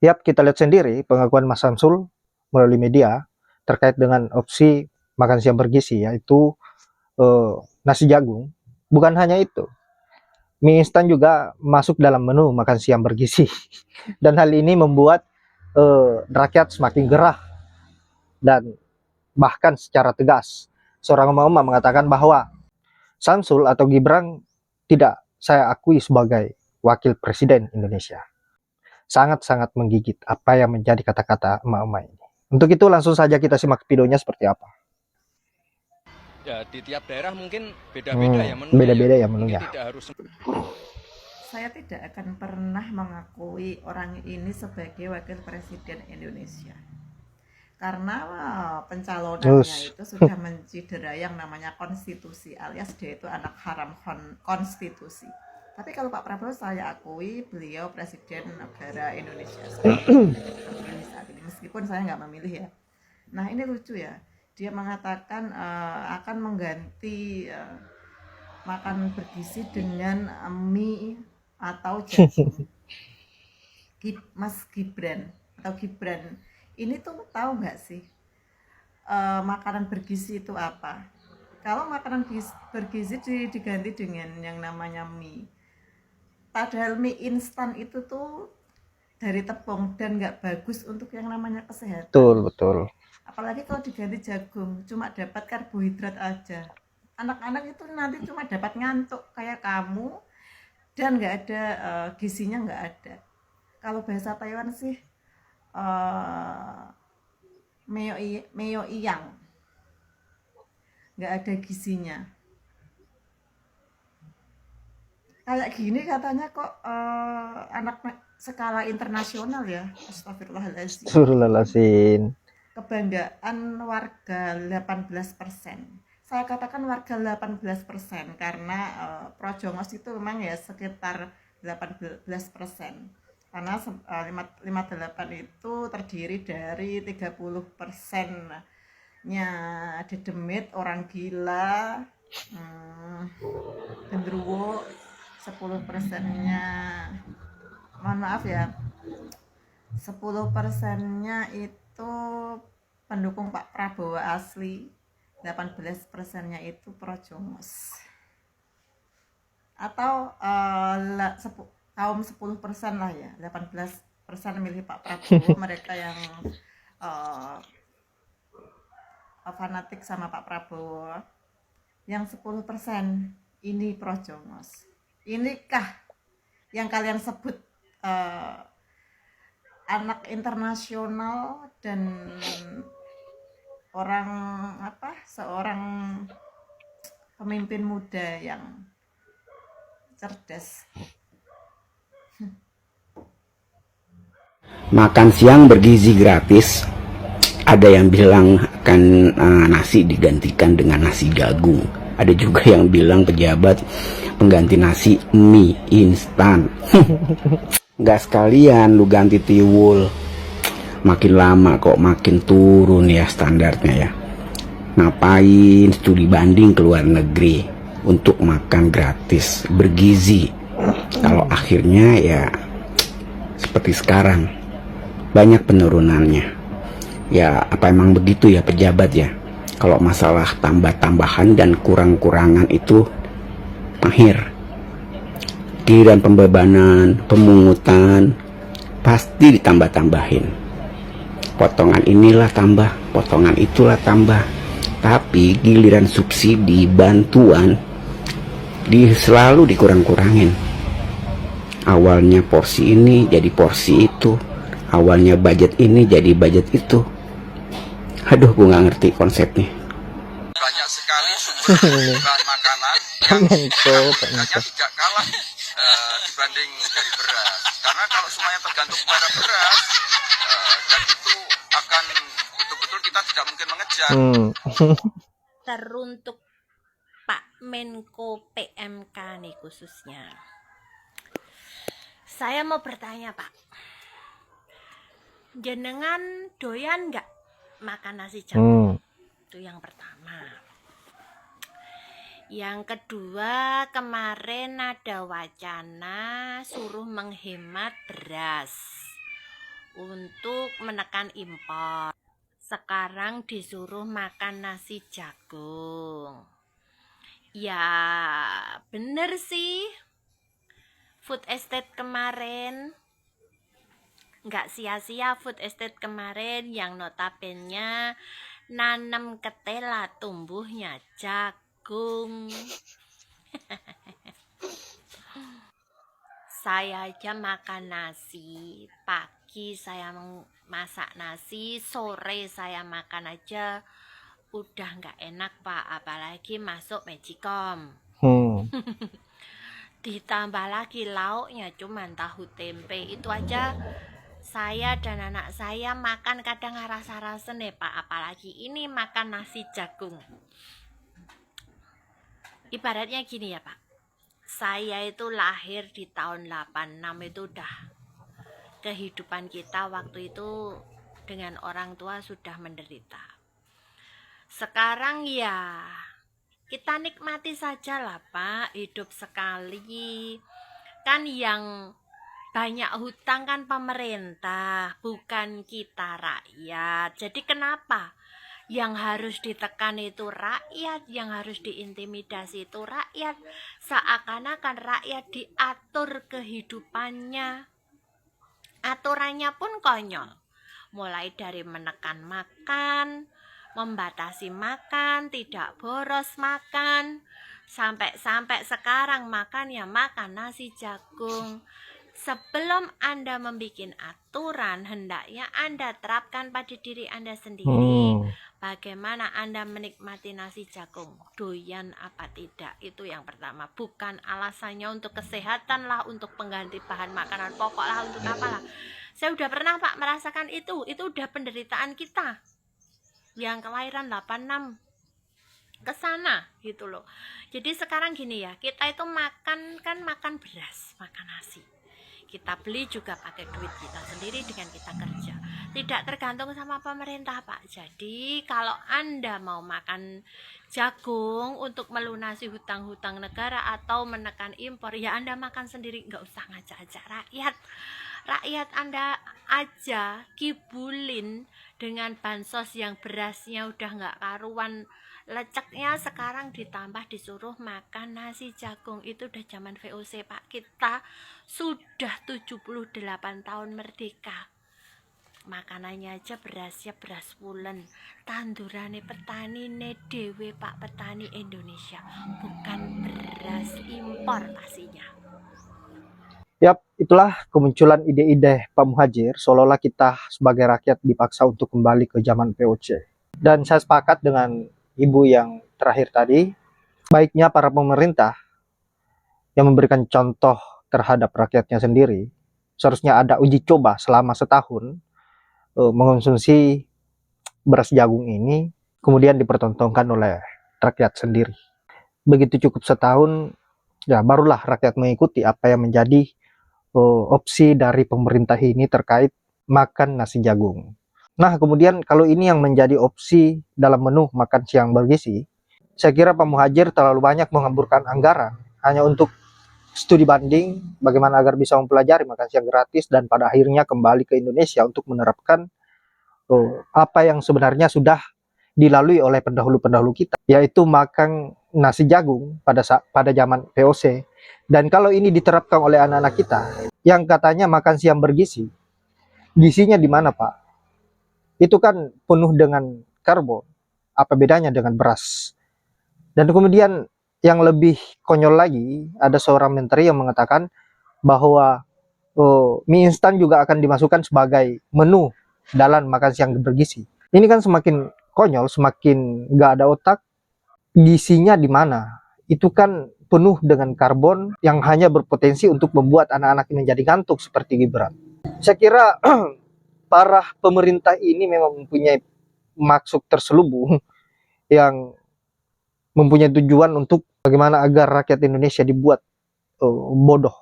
Yap, kita lihat sendiri pengakuan Mas Samsul melalui media terkait dengan opsi makan siang bergizi, yaitu nasi jagung. Bukan hanya itu, mie instan juga masuk dalam menu makan siang bergizi. Dan hal ini membuat rakyat semakin gerah, dan bahkan secara tegas seorang emak-emak mengatakan bahwa Samsul atau Gibran tidak saya akui sebagai wakil presiden Indonesia. Sangat-sangat menggigit apa yang menjadi kata-kata emak-emak ini. Untuk itu langsung saja kita simak videonya seperti apa. Ya, di tiap daerah mungkin beda-beda ya menunya. Beda-beda ya Mungkin menunya. tidak harus. Saya tidak akan pernah mengakui orang ini sebagai wakil presiden Indonesia. Karena pencalonannya itu sudah menciderai yang namanya konstitusi, alias dia itu anak haram konstitusi. Tapi kalau Pak Prabowo saya akui beliau presiden negara Indonesia saat ini, meskipun saya nggak memilih ya. Nah ini lucu ya, dia mengatakan akan mengganti makan bergizi dengan mie atau jagung. Mas Gibran atau Gibran ini tuh tahu nggak sih makanan bergizi itu apa? Kalau makanan bergizi diganti dengan yang namanya mie, padahal mie instan itu tuh dari tepung dan nggak bagus untuk yang namanya kesehatan. Betul. Apalagi kalau diganti jagung, cuma dapat karbohidrat aja. Anak-anak itu nanti cuma dapat ngantuk kayak kamu, dan nggak ada gizinya, nggak ada. Kalau bahasa Taiwan sih meo iyang, nggak ada gizinya. Kayak gini katanya kok anak skala internasional ya. Astagfirullahaladzim. Kebanggaan warga 18%. Saya katakan warga 18% karena Projongos itu memang ya sekitar 18%. Karena 58 itu terdiri dari 30%-nya dedemit, orang gila, genderuwo, 10%-nya mohon maaf ya, 10%-nya itu pendukung Pak Prabowo asli, 18%-nya itu Projongos atau kaum 10% lah ya, 18% milih Pak Prabowo, mereka yang fanatik sama Pak Prabowo, yang 10% ini Projongos. Inikah yang kalian sebut anak internasional dan seorang pemimpin muda yang cerdas. Makan siang bergizi gratis. Ada yang bilang akan nasi digantikan dengan nasi jagung. Ada juga yang bilang pejabat pengganti nasi mie instan. Gak sekalian lu ganti tiwul. Makin lama kok makin turun ya standarnya ya. Ngapain studi banding ke luar negeri untuk makan gratis bergizi, kalau akhirnya ya seperti sekarang banyak penurunannya. Ya apa emang begitu ya pejabat ya, kalau masalah tambah-tambahan dan kurang-kurangan itu mahir. Giliran pembebanan, pemungutan pasti ditambah-tambahin. Potongan inilah tambah, potongan itulah tambah. Tapi giliran subsidi, bantuan selalu dikurang-kurangin. Awalnya porsi ini jadi porsi itu, awalnya budget ini jadi budget itu. Aduh, gue nggak ngerti konsepnya. Banyak sekali sumber bahan makanan yang harganya tidak kalah dibanding dari beras. Karena kalau semuanya tergantung pada beras, dan itu akan betul-betul kita tidak mungkin mengejar. Teruntuk Pak Menko PMK nih khususnya. Saya mau bertanya Pak, jenengan doyan nggak makan nasi jagung? Itu yang pertama. Yang kedua, kemarin ada wacana suruh menghemat beras untuk menekan impor. Sekarang disuruh makan nasi jagung. Ya bener sih, food estate kemarin nggak sia-sia. Food estate kemarin yang notabene nanam ketela, tumbuhnya jagung. Saya aja makan nasi pagi, saya masak nasi, sore saya makan aja udah nggak enak Pak, apalagi masuk magicom. Ditambah lagi lauknya cuman tahu tempe, itu aja saya dan anak saya makan kadang rasa-rasa nih Pak, apalagi ini makan nasi jagung. Ibaratnya gini ya Pak, saya itu lahir di tahun 86, itu udah kehidupan kita waktu itu dengan orang tua sudah menderita. Sekarang ya kita nikmati saja lah Pak, hidup sekali. Kan yang banyak hutang kan pemerintah, bukan kita rakyat. Jadi kenapa yang harus ditekan itu rakyat, yang harus diintimidasi itu rakyat? Seakan-akan rakyat diatur kehidupannya. Aturannya pun konyol. Mulai dari menekan makan, membatasi makan, tidak boros makan, sampai sekarang makan ya makan nasi jagung. Sebelum Anda membuat aturan, hendaknya Anda terapkan pada diri Anda sendiri. Bagaimana Anda menikmati nasi jagung, doyan apa tidak, itu yang pertama. Bukan alasannya untuk kesehatan lah, untuk pengganti bahan makanan pokok lah, untuk apalah. Saya udah pernah Pak merasakan itu udah penderitaan kita yang kelahiran 86 ke sana gitu loh. Jadi sekarang gini ya, kita itu makan beras, makan nasi. Kita beli juga pakai duit kita sendiri dengan kita kerja. Tidak tergantung sama pemerintah Pak. Jadi kalau Anda mau makan jagung untuk melunasi hutang-hutang negara atau menekan impor, ya Anda makan sendiri, nggak usah ngajak-ngajak rakyat. Rakyat Anda aja kibulin dengan bansos yang berasnya udah nggak karuan leceknya, sekarang ditambah disuruh makan nasi jagung. Itu udah zaman VOC Pak. Kita sudah 78 tahun merdeka, makanannya aja berasnya beras pulen, tandurane petani dewe Pak, petani Indonesia, bukan beras impor pastinya. Yap, itulah kemunculan ide-ide Pak Muhadjir, seolah-olah kita sebagai rakyat dipaksa untuk kembali ke zaman VOC. Dan saya sepakat dengan Ibu yang terakhir tadi, baiknya para pemerintah yang memberikan contoh terhadap rakyatnya sendiri, seharusnya ada uji coba selama setahun mengonsumsi beras jagung ini, kemudian dipertontonkan oleh rakyat sendiri. Begitu cukup setahun, ya barulah rakyat mengikuti apa yang menjadi opsi dari pemerintah ini terkait makan nasi jagung. Nah, kemudian kalau ini yang menjadi opsi dalam menu makan siang bergizi, saya kira Pak Muhadjir terlalu banyak menghamburkan anggaran hanya untuk studi banding bagaimana agar bisa mempelajari makan siang gratis dan pada akhirnya kembali ke Indonesia untuk menerapkan apa yang sebenarnya sudah dilalui oleh pendahulu-pendahulu kita, yaitu makan nasi jagung pada zaman VOC. Dan kalau ini diterapkan oleh anak-anak kita yang katanya makan siang bergizi, gizinya di mana Pak? Itu kan penuh dengan karbon. Apa bedanya dengan beras? Dan kemudian yang lebih konyol lagi, ada seorang menteri yang mengatakan bahwa mie instan juga akan dimasukkan sebagai menu dalam makan siang bergizi. Ini kan semakin konyol, semakin nggak ada otak. Gizinya di mana? Itu kan penuh dengan karbon yang hanya berpotensi untuk membuat anak-anak menjadi ngantuk seperti Gibran. Saya kira para pemerintah ini memang mempunyai maksud terselubung yang mempunyai tujuan untuk bagaimana agar rakyat Indonesia dibuat bodoh,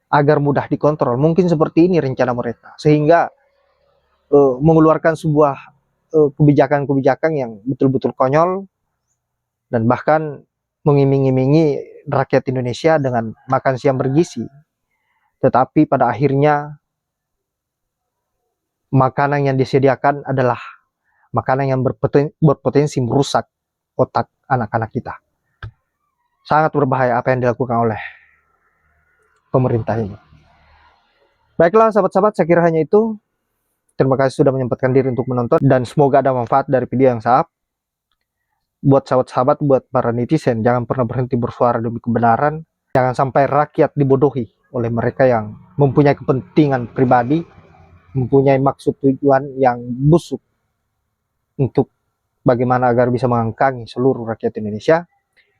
agar mudah dikontrol. Mungkin seperti ini rencana mereka, sehingga mengeluarkan sebuah kebijakan-kebijakan yang betul-betul konyol dan bahkan mengiming-imingi rakyat Indonesia dengan makan siang bergizi, tetapi pada akhirnya makanan yang disediakan adalah makanan yang berpotensi merusak otak anak-anak kita. Sangat berbahaya apa yang dilakukan oleh pemerintah ini. Baiklah sahabat-sahabat, saya kira hanya itu. Terima kasih sudah menyempatkan diri untuk menonton, dan semoga ada manfaat dari video yang sahab. Buat sahabat-sahabat, buat para netizen, jangan pernah berhenti bersuara demi kebenaran. Jangan sampai rakyat dibodohi oleh mereka yang mempunyai kepentingan pribadi, mempunyai maksud tujuan yang busuk untuk bagaimana agar bisa mengangkangi seluruh rakyat Indonesia.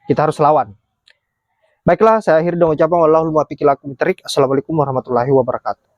Kita harus lawan. Baiklah, saya akhiri dengan ucapan wallahul muwaffiq ila aqwamit thoriq. Assalamualaikum warahmatullahi wabarakatuh.